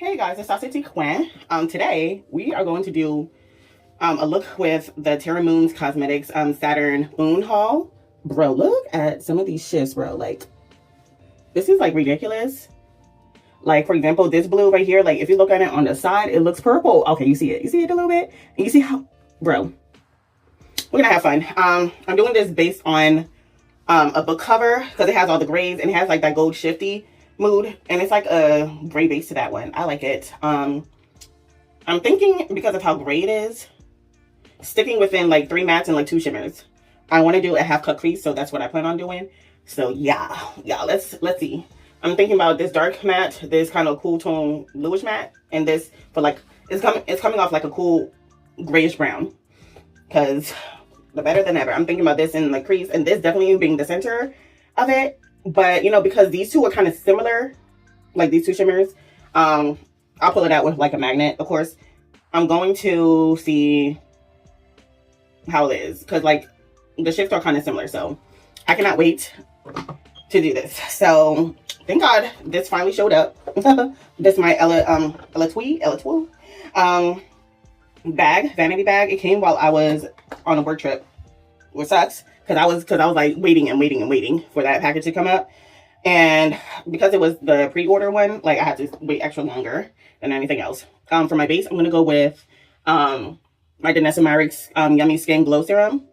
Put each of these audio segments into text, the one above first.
Hey guys, it's Saturn. Today we are going to do a look with the Terramoon's Cosmetics Saturn Moon haul. Bro, look at some of these shifts, bro. Like, this is like ridiculous. Like, for example, this blue right here, like if you look at it on the side, it looks purple. Okay, you see it. You see it a little bit? And you see how, bro, we're gonna have fun. I'm doing this based on a book cover because it has all the grays and it has like that gold shifty mood, and it's like a gray base to that one. I like it. I'm thinking, because of how gray it is, sticking within like 3 mattes and like 2 shimmers. I want to do a half cut crease, so that's what I plan on doing. So yeah, let's see. I'm thinking about this dark matte, this kind of cool tone bluish matte, and this for like it's coming off like a cool grayish brown, because the better than ever. I'm thinking about this in the crease, and this definitely being the center of it. But, you know, because these two are kind of similar, like these two shimmers, I'll pull it out with like a magnet, of course. I'm going to see how it is, because like the shifts are kind of similar. So I cannot wait to do this. So thank God this finally showed up. This is my Ella Twee bag, vanity bag. It came while I was on a work trip, which sucks. Because I was like waiting for that package to come up. And because it was the pre-order one, like I had to wait extra longer than anything else. For my base, I'm going to go with my Danessa Myricks Yummy Skin Glow Serum.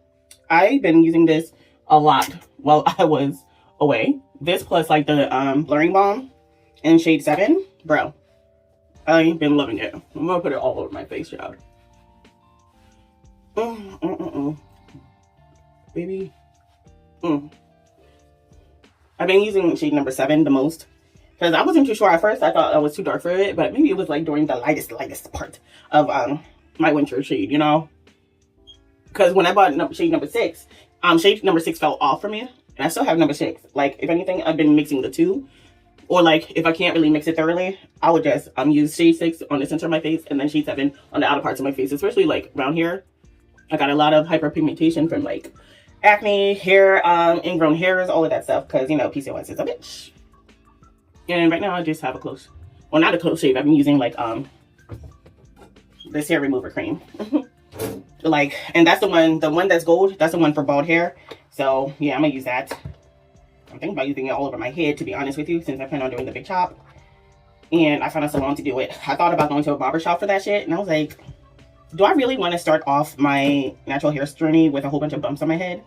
I've been using this a lot while I was away. This plus like the Blurring Balm in shade 7. Bro, I've been loving it. I'm going to put it all over my face, y'all. Baby. I've been using shade number 7 the most, because I wasn't too sure at first. I thought I was too dark for it, but maybe it was like during the lightest part of my winter shade, you know. Because when I bought shade number 6, shade number 6 fell off for me, and I still have number 6. Like, if anything, I've been mixing the two, or like if I can't really mix it thoroughly, I would just use shade 6 on the center of my face and then shade 7 on the outer parts of my face, especially like around here. I got a lot of hyperpigmentation from like acne, hair, ingrown hairs, all of that stuff, because, you know, PCOS is a bitch. And right now I just have a close, well, not a close shave. I've been using like this hair remover cream. Like, and that's the one that's gold, that's the one for bald hair. So yeah, I'm gonna use that. I'm thinking about using it all over my head, to be honest with you, since I plan on doing the big chop. And I found a salon to do it. I thought about going to a barber shop for that shit, and I was like, do I really want to start off my natural hair journey with a whole bunch of bumps on my head?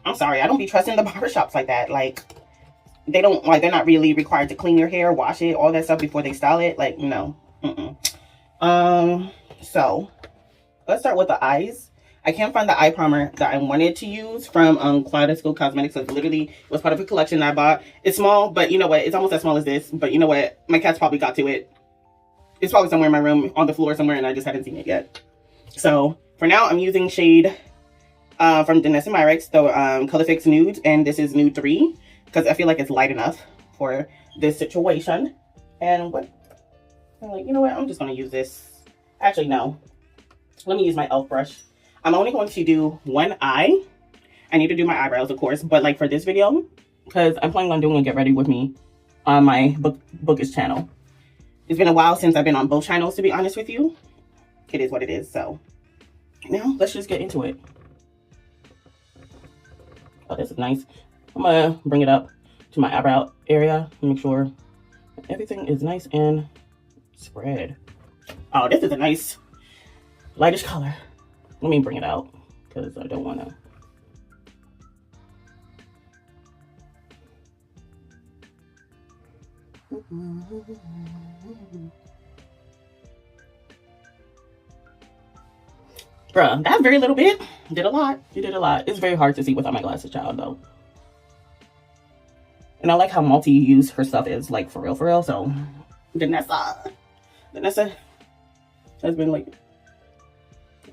I'm sorry, I don't be trusting the barbershops like that. Like, they're not really required to clean your hair, wash it, all that stuff before they style it. Like, no. So let's start with the eyes. I can't find the eye primer that I wanted to use from Kaleidoscope Cosmetics. So it was part of a collection that I bought. It's small, but you know what? It's almost as small as this. But you know what? My cat's probably got to it. It's probably somewhere in my room on the floor somewhere, and I just haven't seen it yet. So for now, I'm using shade from Danessa Myricks, the Color Fix Nude, and this is Nude 3, because I feel like it's light enough for this situation. And what, I'm like, you know what, I'm just going to use this. Actually, no. Let me use my e.l.f. brush. I'm only going to do one eye. I need to do my eyebrows, of course, but like for this video, because I'm planning on doing a get ready with me on my bookish channel. It's been a while since I've been on both channels, to be honest with you. It is what it is. So now let's just get into it. Oh, this is nice. I'm gonna bring it up to my eyebrow area and make sure everything is nice and spread. Oh, this is a nice lightish color. Let me bring it out because I don't want to. Bruh, that very little bit did a lot. You did a lot. It's very hard to see without my glasses, child, though. And I like how multi-use her stuff is, like, for real. So, Danessa has been, like,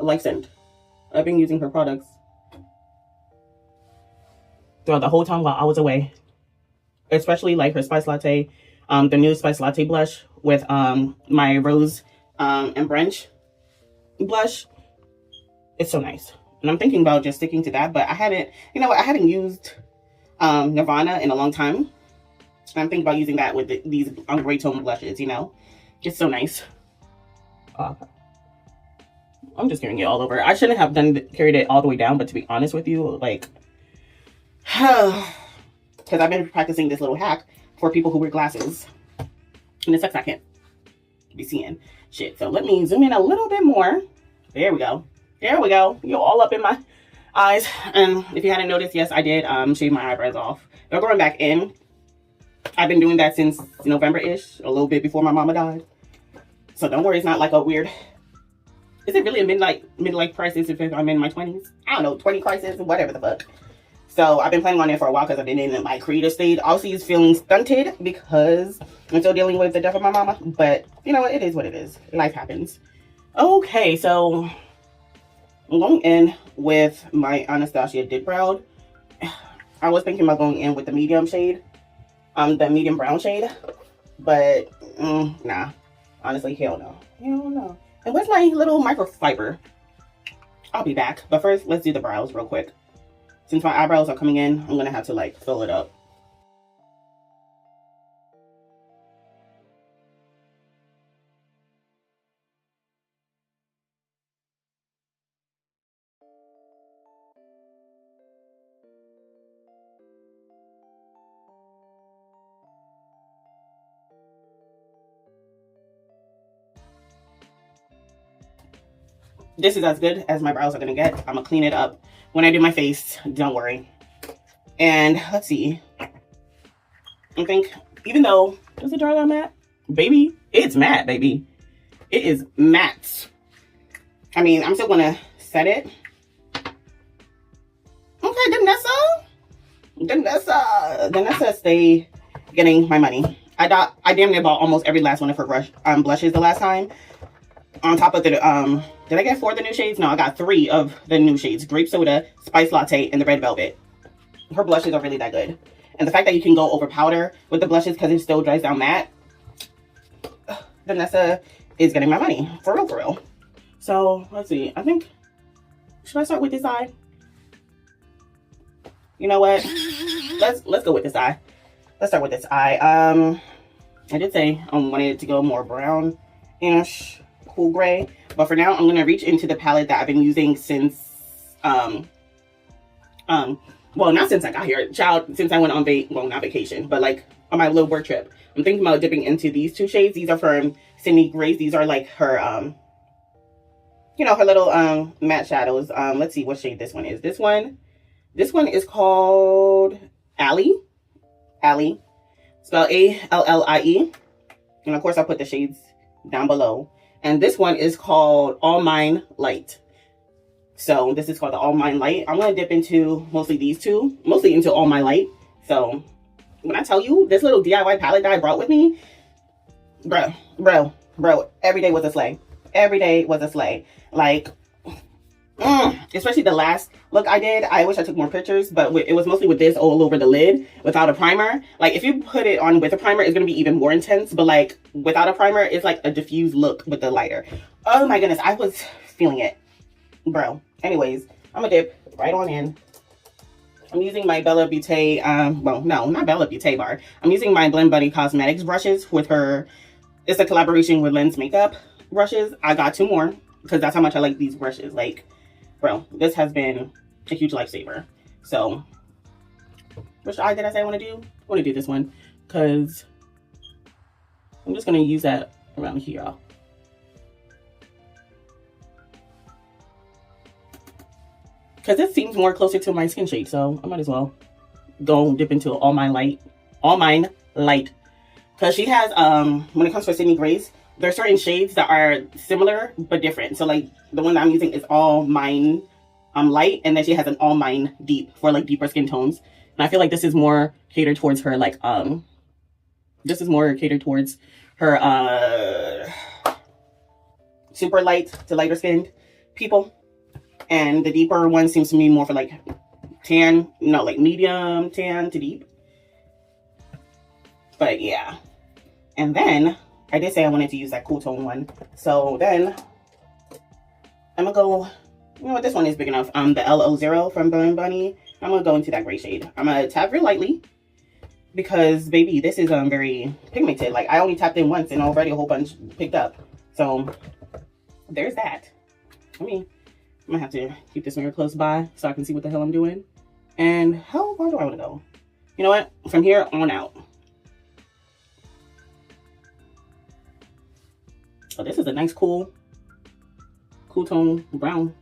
a lifesaving. I've been using her products throughout the whole time while I was away. Especially, like, her Spice Latte, the new Spice Latte blush with my Rose and Branch blush. It's so nice. And I'm thinking about just sticking to that, but I hadn't used Nirvana in a long time. And I'm thinking about using that with these gray tone blushes, you know. It's so nice. I'm just carrying it all over. I shouldn't have carried it all the way down, but to be honest with you, like, because I've been practicing this little hack for people who wear glasses. And it sucks I can't be seeing shit. So let me zoom in a little bit more. There we go. There we go. You're all up in my eyes. And if you hadn't noticed, yes, I did shave my eyebrows off. They're growing back in. I've been doing that since November-ish, a little bit before my mama died. So don't worry, it's not like a weird... Is it really a midlife crisis if I'm in my 20s? I don't know, 20 crisis, whatever the fuck. So I've been planning on it for a while because I've been in my creative state. Obviously, it's feeling stunted because I'm still dealing with the death of my mama. But, you know, it is what it is. Life happens. Okay, so I'm going in with my Anastasia Dip Brow. I was thinking about going in with the medium shade. The medium brown shade. But, nah. Honestly, hell no. Hell no. And where's my little microfiber? I'll be back. But first, let's do the brows real quick. Since my eyebrows are coming in, I'm going to have to, like, fill it up. This is as good as my brows are going to get. I'm going to clean it up when I do my face. Don't worry. And let's see. I think, even though, does it dry on matte? Baby, it's matte, baby. It is matte. I mean, I'm still going to set it. Okay, Danessa stay getting my money. I damn near bought almost every last one of her blushes the last time. On top of the, did I get 4 of the new shades? No, I got 3 of the new shades. Grape Soda, Spice Latte, and the Red Velvet. Her blushes are really that good. And the fact that you can go over powder with the blushes because it still dries down matte. Vanessa is getting my money. For real, for real. So, let's see. I think, should I start with this eye? You know what? Let's go with this eye. Let's start with this eye. I did say I wanted it to go more brown-ish. Cool gray, but for now I'm going to reach into the palette that I've been using since well, not since I got here, child, since I went on not vacation, but like on my little work trip. I'm thinking about dipping into these 2 shades. These are from Sydney Grace. These are like her you know, her little matte shadows. Let's see what shade this one is. This one is called Allie, spelled A-L-L-I-E, and of course I'll put the shades down below. And this one is called All Mine Light. So this is called the All Mine Light. I'm going to dip into mostly these 2. Mostly into All Mine Light. So when I tell you, this little DIY palette that I brought with me, bro, every day was a slay. Every day was a slay. Like, especially the last look I did. I wish I took more pictures, but it was mostly with this all over the lid without a primer. Like, if you put it on with a primer, it's going to be even more intense, but like without a primer, it's like a diffused look with the lighter. Oh my goodness, I was feeling it, bro. Anyways, I'm gonna dip right on in. I'm using my Bella Beauté, well, no, not Bella Beauté bar. I'm using my Blend Buddy Cosmetics brushes with her. It's a collaboration with Lens Makeup brushes. I got 2 more because that's how much I like these brushes. Like, bro, this has been a huge lifesaver. So, which eye did I say I want to do? I want to do this one because I'm just going to use that around here. Because this seems more closer to my skin shade, so I might as well go dip into All Mine Light. Because she has, when it comes to Sydney Grace, there are certain shades that are similar but different. So like the one that I'm using is All Mine Light, and then she has an All Mine Deep for like deeper skin tones. And I feel like this is more catered towards her, like this is more catered towards her super light to lighter skinned people. And the deeper one seems to me more for like tan, no, like medium tan to deep. But yeah. And then I did say I wanted to use that cool tone one. So then I'm gonna go, you know what, this one is big enough. The LO0 from Blend Bunny. I'm gonna go into that gray shade. I'm gonna tap real lightly. because baby, this is very pigmented. Like I only tapped in once and already a whole bunch picked up. So there's that. I'm gonna have to keep this mirror close by so I can see what the hell I'm doing. And how far do I want to go? You know what? From here on out. Oh, this is a nice cool tone brown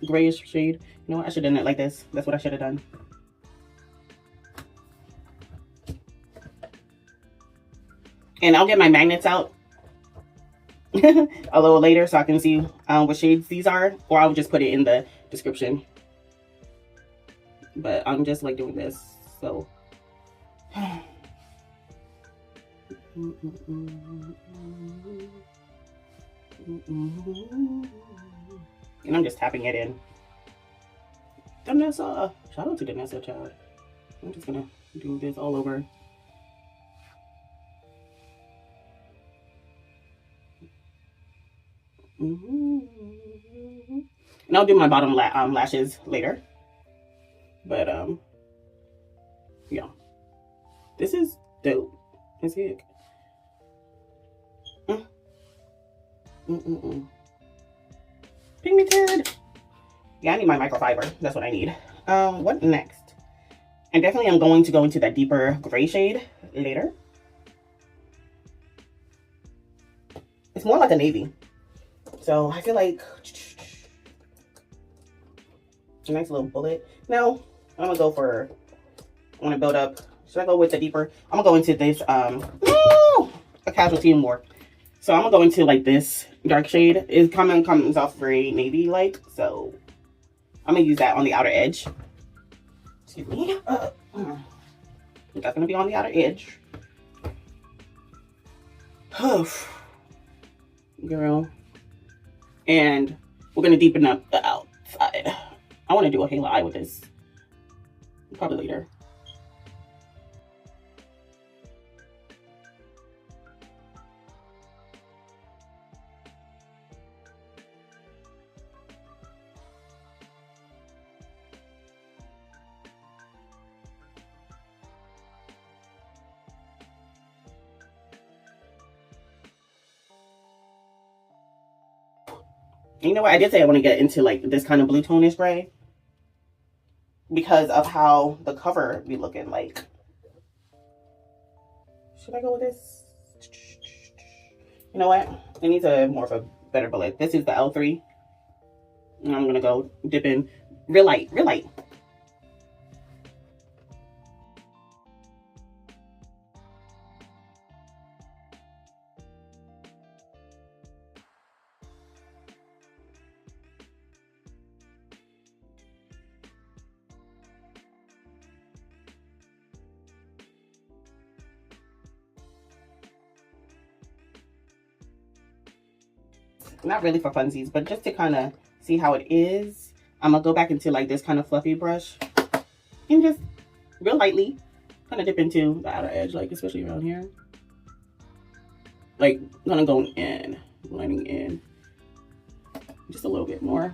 grayish shade. You know what? I should have done it like this. That's what I should have done. And I'll get my magnets out a little later so I can see what shades these are, or I'll just put it in the description. But I'm just like doing this, so. And I'm just tapping it in. Danessa, shout out to Danessa, child. I'm just gonna do this all over. And I'll do my bottom lashes later. But yeah, this is dope. Let's see it. Pigmented. Yeah, I need my microfiber. That's what I need. What next? And definitely I'm going to go into that deeper gray shade later. It's more like a navy. So I feel like a nice little bullet. No, I'm gonna go for, I want to build up. Should I go with the deeper? I'm gonna go into this, a casualty more. So I'm gonna go into like this dark shade. It comes off very navy-like. So I'm gonna use that on the outer edge. Excuse me. That's gonna be on the outer edge. Girl. And we're gonna deepen up the outside. I want to do a halo eye with this. Probably later. You know what? I did say I want to get into like this kind of blue tonish gray because of how the cover be looking like. Should I go with this? You know what? It needs a more of a better bullet. This is the L3. And I'm going to go dip in real light, real light. Not really for funsies, but just to kind of see how it is. I'm gonna go back into like this kind of fluffy brush and just real lightly kind of dip into the outer edge, like especially around here. Like gonna go in, blending in just a little bit more.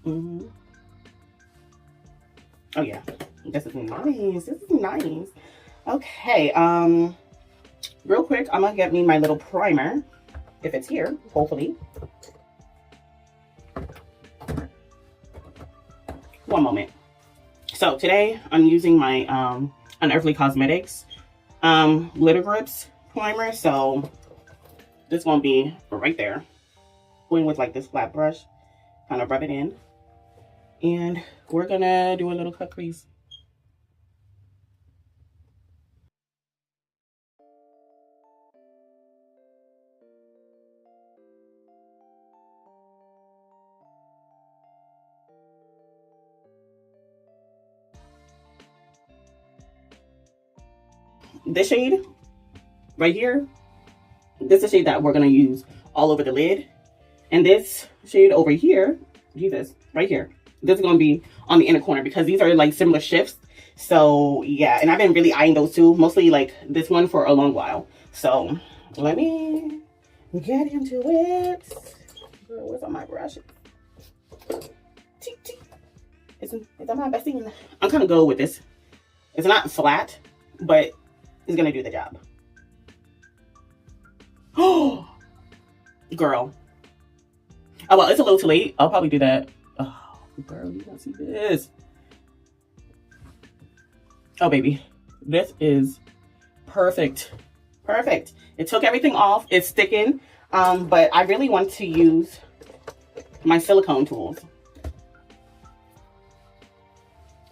Oh yeah, this is nice. This is nice. Okay, real quick, I'm gonna get me my little primer, if it's here, hopefully. One moment. So today I'm using my Unearthly Cosmetics glitter grips primer. So this won't be right there. Going with like this flat brush, kind of rub it in, and we're gonna do a little cut crease. This shade right here, this is a shade that we're going to use all over the lid. And this shade over here, Jesus, right here, this is going to be on the inner corner because these are like similar shifts. So yeah, and I've been really eyeing those two, mostly like this one for a long while. So let me get into it. Girl, where's all my brushes? Is that my bestie? I'm gonna go with this. It's not flat, but it's gonna do the job. Oh, girl. Oh, well, it's a little too late. I'll probably do that. Oh, girl, you don't see this. Oh, baby. This is perfect. Perfect. It took everything off. It's sticking. But I really want to use my silicone tools.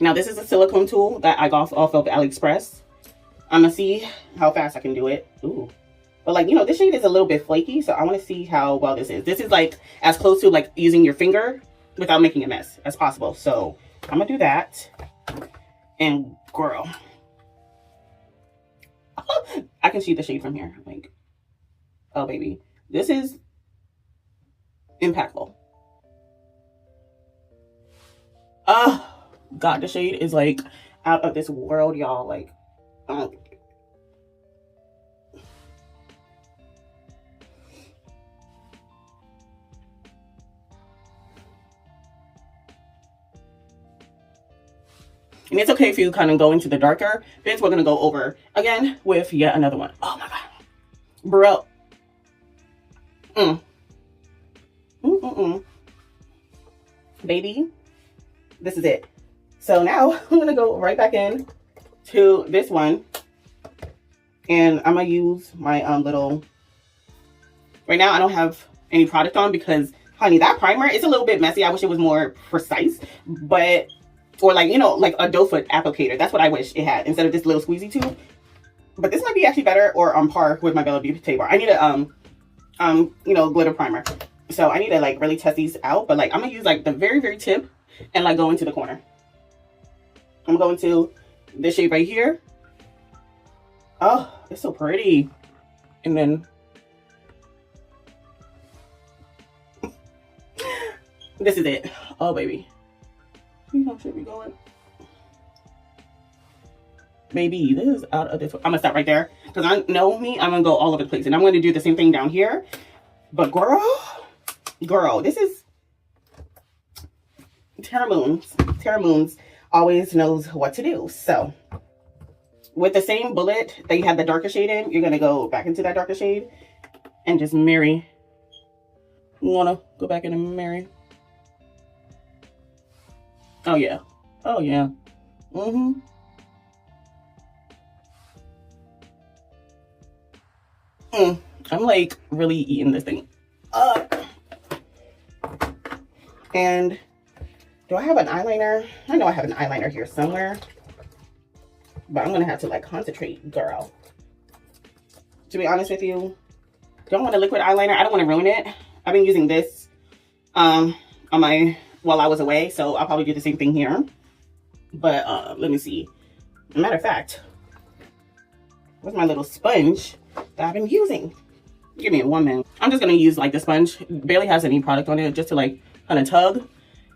Now, this is a silicone tool that I got off of AliExpress. I'm gonna see how fast I can do it. Ooh. But like, you know, this shade is a little bit flaky, so I want to see how well this is. This is like as close to like using your finger without making a mess as possible. So I'm gonna do that. And girl, I can see the shade from here. Like, oh baby, this is impactful. God, the shade is like out of this world, y'all. Like, and it's okay if you kind of go into the darker bits. We're going to go over again with yet another one. Oh my God. Bro. Baby, this is it. So now I'm going to go right back in to this one. And I'm going to use my little... Right now, I don't have any product on because, honey, that primer is a little bit messy. I wish it was more precise. But... Or like, you know, like a doe foot applicator. That's what I wish it had instead of this little squeezy tube. But this might be actually better or on par with my Bella Beauty bar. I need a, you know, glitter primer. So I need to like really test these out. But like, I'm going to use like the very, very tip and like go into the corner. I'm going to this shade right here. Oh, it's so pretty. And then this is it. Oh, baby. You know, should be going. Baby, this is out of this. I'm gonna stop right there because I know me. I'm gonna go all over the place, and I'm gonna do the same thing down here. But girl, this is Terramoon. Terramoon always knows what to do. So with the same bullet that you had the darker shade in, you're gonna go back into that darker shade and just marry. You wanna go back in and marry? Oh yeah. Oh yeah. I'm like really eating this thing up. And do I have an eyeliner? I know I have an eyeliner here somewhere. But I'm gonna have to like concentrate, girl. To be honest with you, don't want a liquid eyeliner. I don't want to ruin it. I've been using this on my while I was away, so I'll probably do the same thing here. But let me see. Matter of fact, where's my little sponge that I've been using? Give me 1 minute. I'm just gonna use like the sponge. It barely has any product on it, just to like kind of tug,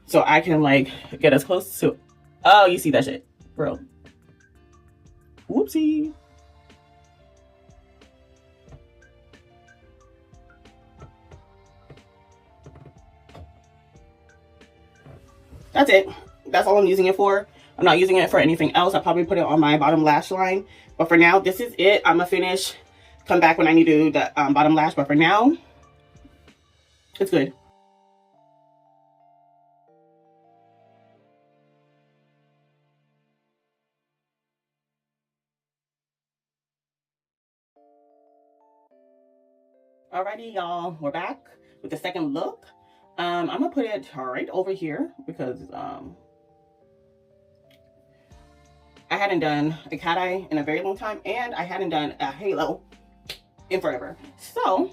so I can like get as close to. Oh, you see that shit, bro? Whoopsie. That's it. That's all I'm using it for. I'm not using it for anything else. I'll probably put it on my bottom lash line. But for now, this is it. I'm going to finish. Come back when I need to do the bottom lash. But for now, it's good. Alrighty, y'all. We're back with the second look. I'm going to put it right over here because I hadn't done a cat eye in a very long time, and I hadn't done a halo in forever. So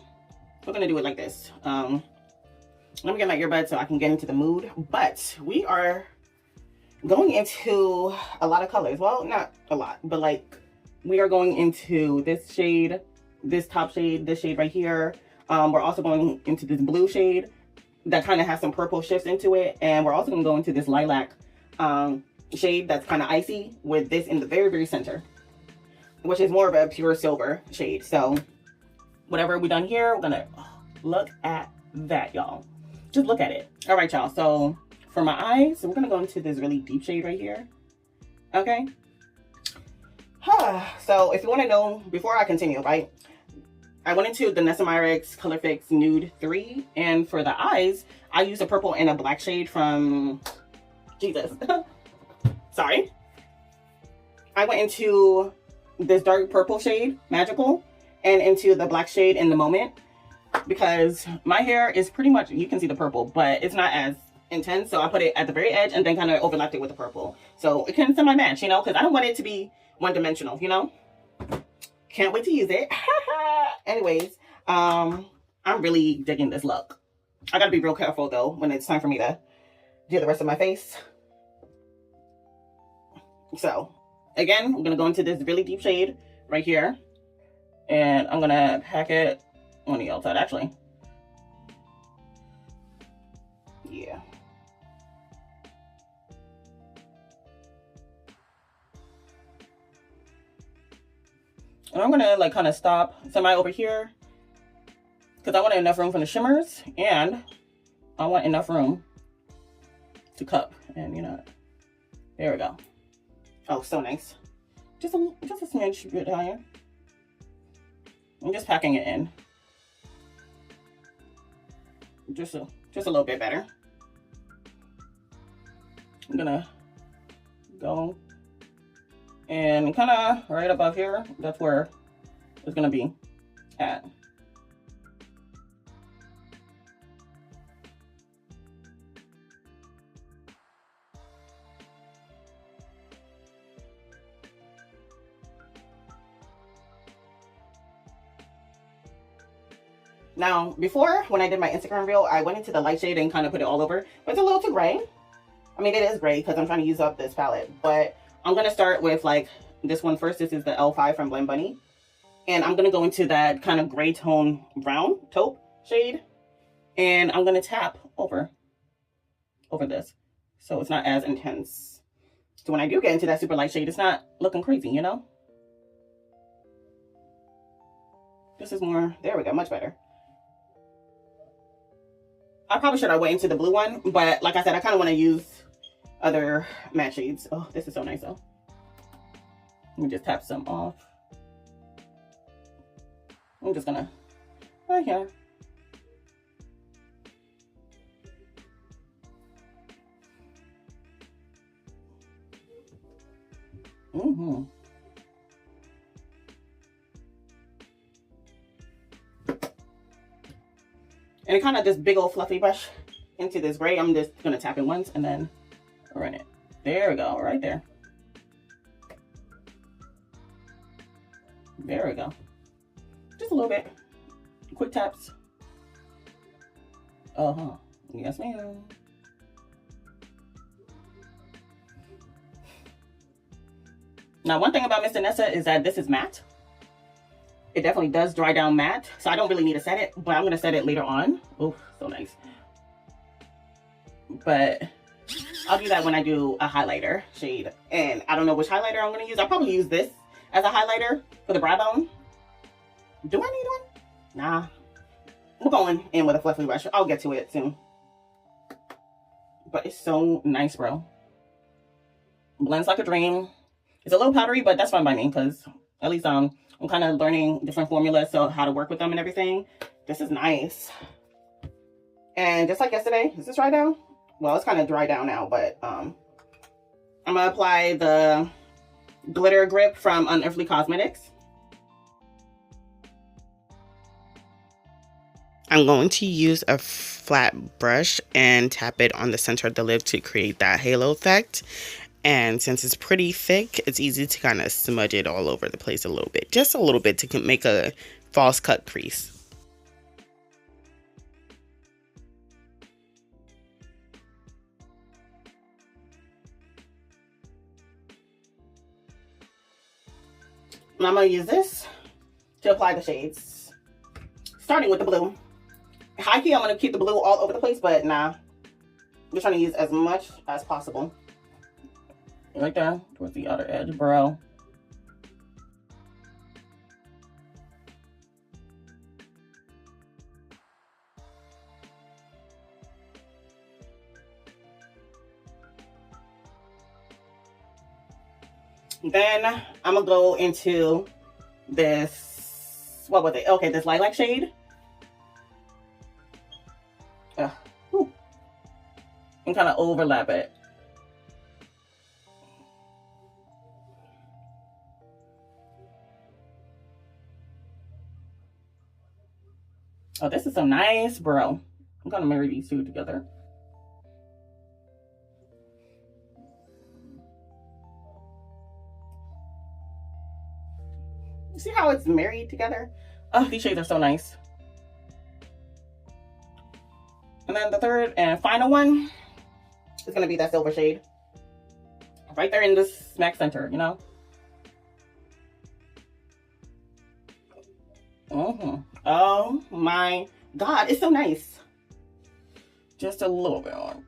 we're gonna do it like this. Let me get my earbuds so I can get into the mood. But we are going into a lot of colors. Well, not a lot, but like we are going into this shade, this top shade, this shade right here. We're also going into this blue shade that kind of has some purple shifts into it, and we're also gonna go into this lilac shade that's kind of icy with this in the very, very center, which is more of a pure silver shade. So whatever we done here, we're gonna look at that, y'all. Just look at it. All right, y'all. So for my eyes, so we're gonna go into this really deep shade right here. Okay. So if you want to know, before I continue, right, I went into the Nessamyrix Color Fix Nude 3, and for the eyes, I used a purple and a black shade from Jesus. Sorry. I went into this dark purple shade, Magical, and into the black shade in the Moment, because my hair is pretty much, you can see the purple, but it's not as intense, so I put it at the very edge and then kind of overlapped it with the purple, so it can semi-match, you know, because I don't want it to be one-dimensional, you know. Can't wait to use it. Anyways, I'm really digging this look. I gotta be real careful though when it's time for me to do the rest of my face. So again, I'm gonna go into this really deep shade right here, and I'm gonna pack it on the outside actually. Yeah. And I'm gonna like kind of stop semi over here because I want enough room for the shimmers, and I want enough room to cup. And you know, there we go. Oh, so nice. Just a smidge bit higher. I'm just packing it in. Just a little bit better. I'm gonna go and kind of right above here. That's where it's gonna be at. Now, before, when I did my Instagram reel, I went into the light shade and kind of put it all over, but it's a little too gray. I mean, it is gray because I'm trying to use up this palette, but I'm going to start with like this one first. This is the L5 from Blend Bunny. And I'm going to go into that kind of gray tone brown taupe shade. And I'm going to tap over this, so it's not as intense. So when I do get into that super light shade, it's not looking crazy, you know? This is more, there we go, much better. I probably should have went into the blue one, but like I said, I kind of want to use other matte shades. Oh, this is so nice though. Let me just tap some off. I'm just gonna, right here. Mm-hmm. And kind of this big old fluffy brush into this gray. I'm just gonna tap it once and then run it. There we go, right there. There we go. Just a little bit. Quick taps. Uh-huh. Yes, ma'am. Now, one thing about Mr. Nessa is that this is matte. It definitely does dry down matte, so I don't really need to set it, but I'm gonna set it later on. Oh, so nice. But I'll do that when I do a highlighter shade. And I don't know which highlighter I'm gonna use. I'll probably use this as a highlighter for the brow bone. Do I need one? Nah. We're going in with a fluffy brush. I'll get to it soon. But it's so nice, bro. Blends like a dream. It's a little powdery, but that's fine by me because at least I'm kind of learning different formulas, so how to work with them and everything. This is nice. And just like yesterday, is this dry down? Well, it's kind of dry down now, but I'm gonna apply the glitter grip from Unearthly Cosmetics. I'm going to use a flat brush and tap it on the center of the lid to create that halo effect. And since it's pretty thick, it's easy to kind of smudge it all over the place a little bit. Just a little bit to make a false cut crease. And I'm going to use this to apply the shades. Starting with the blue. High key, I'm going to keep the blue all over the place, but nah. I'm just trying to use as much as possible. Right there, towards the outer edge, bro. Then I'm gonna go into this, what was it? Okay, this lilac shade. And kind of overlap it. Oh, this is so nice, bro. I'm gonna marry these two together. You see how it's married together? Oh, these shades are so nice. And then the third and final one is gonna be that silver shade. Right there in the smack center, you know? Oh my God, it's so nice. Just a little bit on.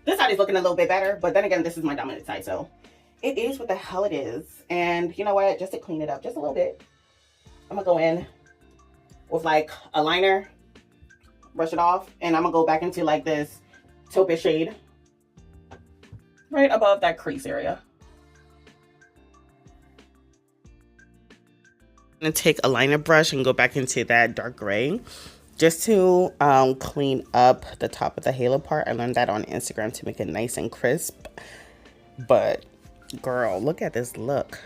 This side is looking a little bit better, but then again, this is my dominant side, so it is what the hell it is. And you know what? Just to clean it up just a little bit, I'm gonna go in with like a liner, brush it off, and I'm gonna go back into like this taupe shade right above that crease area. I'm gonna take a liner brush and go back into that dark gray just to clean up the top of the halo part. I learned that on Instagram to make it nice and crisp. But girl, look at this look.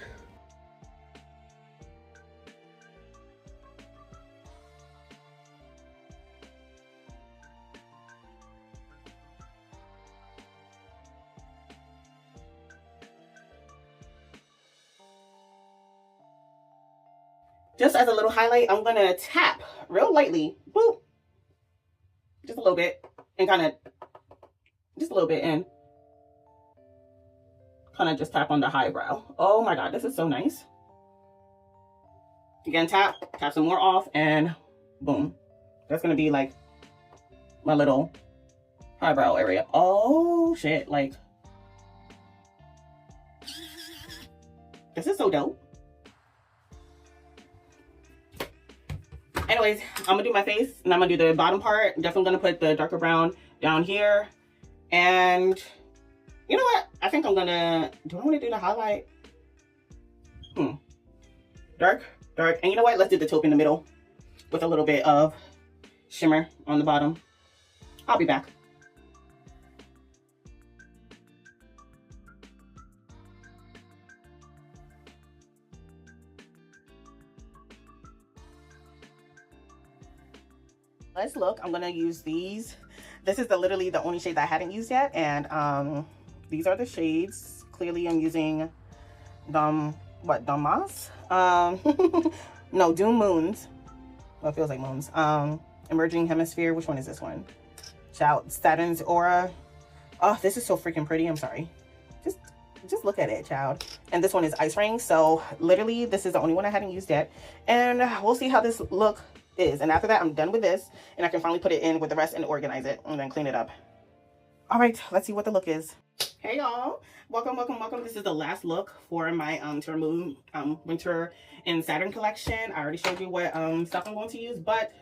Just as a little highlight, I'm gonna tap real lightly, boop, just a little bit, and kind of, just a little bit, and kind of just tap on the highbrow. Oh my God, this is so nice. Again, tap some more off, and boom. That's gonna be like my little highbrow area. Oh shit, like, this is so dope. Anyways, I'm gonna do my face and I'm gonna do the bottom part. Definitely gonna put the darker brown down here. And you know what? I think I'm gonna, do I wanna do the highlight? Dark. And you know what? Let's do the taupe in the middle with a little bit of shimmer on the bottom. I'll be back. Let's look. I'm gonna use these. This is literally the only shade that I hadn't used yet, and these are the shades. Clearly, I'm using Damas? No, Doom Moons. Well, it feels like moons. Emerging Hemisphere. Which one is this one? Shout Saturn's Aura. Oh, this is so freaking pretty. I'm sorry. Just look at it, child. And this one is Ice Ring. So literally, this is the only one I hadn't used yet, and we'll see how this look is. And after that, I'm done with this, and I can finally put it in with the rest and organize it and then clean it up. All right, let's see what the look is. Hey y'all, welcome. This is the last look for my Terramoon winter and Saturn collection. I already showed you what stuff I'm going to use, but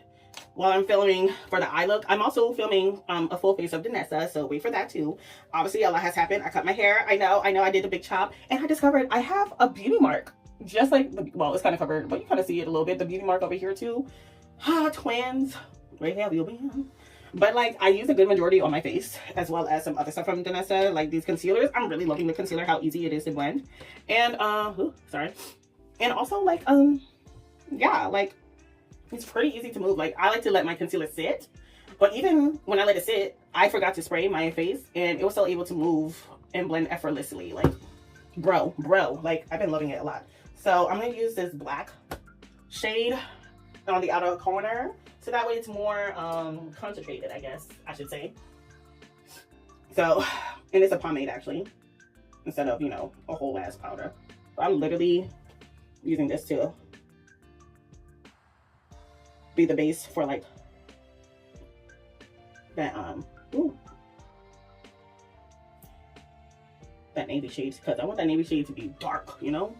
while I'm filming for the eye look, I'm also filming a full face of Danessa, so wait for that too. Obviously, a lot has happened. I cut my hair. I know I did the big chop, and I discovered I have a beauty mark, just like the, well, it's kind of covered, but you kind of see it a little bit. The beauty mark over here too. Twins. Right here, we'll be. But like, I use a good majority on my face, as well as some other stuff from Danessa, like these concealers. I'm really loving the concealer, how easy it is to blend. And sorry. And also like yeah, like it's pretty easy to move. Like, I like to let my concealer sit, but even when I let it sit, I forgot to spray my face, and it was still able to move and blend effortlessly. Like, bro, like, I've been loving it a lot. So I'm gonna use this black shade on the outer corner, so that way it's more concentrated, I guess I should say. So, and it's a pomade actually, instead of, you know, a whole ass powder. So I'm literally using this to be the base for like that that navy shade, because I want that navy shade to be dark, you know.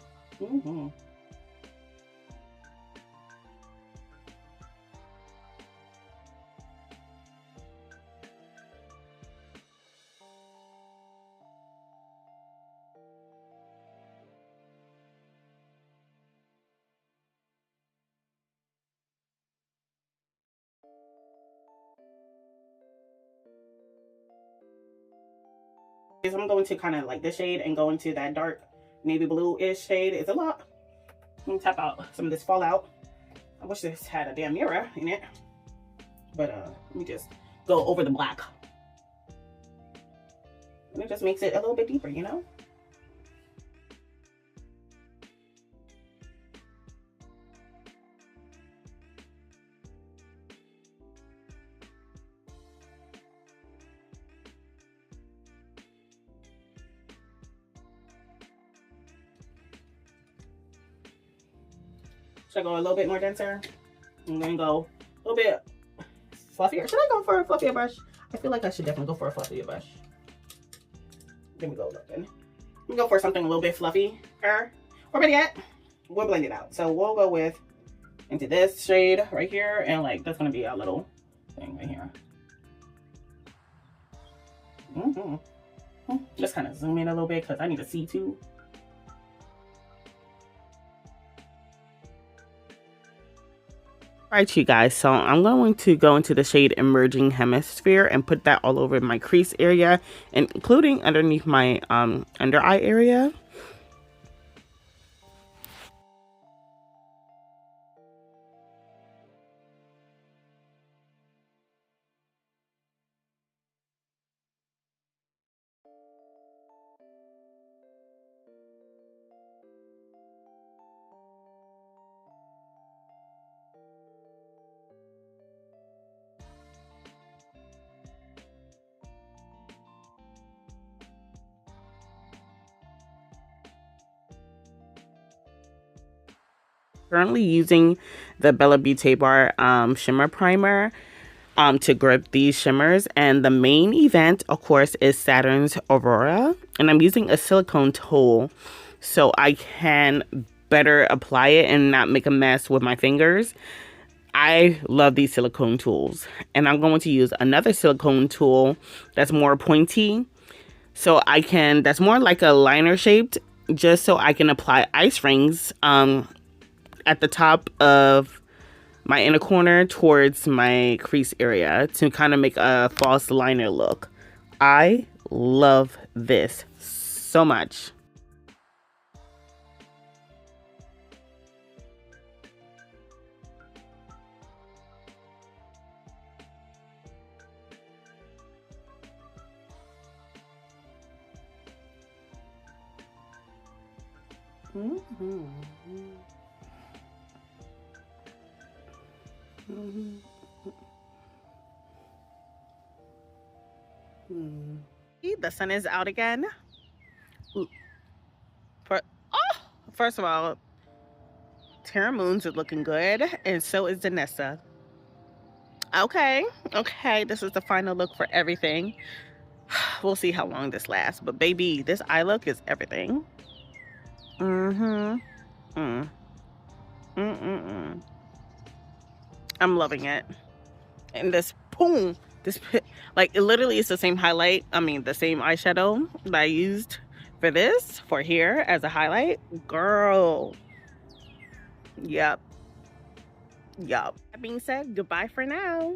I'm going to kind of like this shade and go into that dark navy blue-ish shade. It's a lot. Let me tap out some of this fallout. I wish this had a damn mirror in it. But let me just go over the black. And it just makes it a little bit deeper, you know? Should I go a little bit more denser? I'm gonna go a little bit fluffier. Should I go for a fluffier brush? I feel like I should definitely go for a fluffier brush. Let me go looking. Let me go for something a little bit fluffier. Or better yet, we'll blend it out. So we'll go with into this shade right here, and like that's gonna be our little thing right here. Just kind of zoom in a little bit because I need to see too. Alright, you guys, so I'm going to go into the shade Emerging Hemisphere and put that all over my crease area, including underneath my under eye area. Currently using the Bella Beauty Bar shimmer primer to grip these shimmers, and the main event of course is Saturn's Aurora, and I'm using a silicone tool so I can better apply it and not make a mess with my fingers. I love these silicone tools, and I'm going to use another silicone tool that's more pointy, so I can, that's more like a liner shaped, just so I can apply ice rings at the top of my inner corner towards my crease area to kind of make a false liner look. I love this so much. The sun is out again. First of all, Terramoon's is looking good, and so is Danessa. Okay, this is the final look for everything. We'll see how long this lasts, but baby, this eye look is everything. I'm loving it. And this boom, this like it literally is the same highlight. I mean, the same eyeshadow that I used for this for here as a highlight, girl. Yep. That being said, goodbye for now.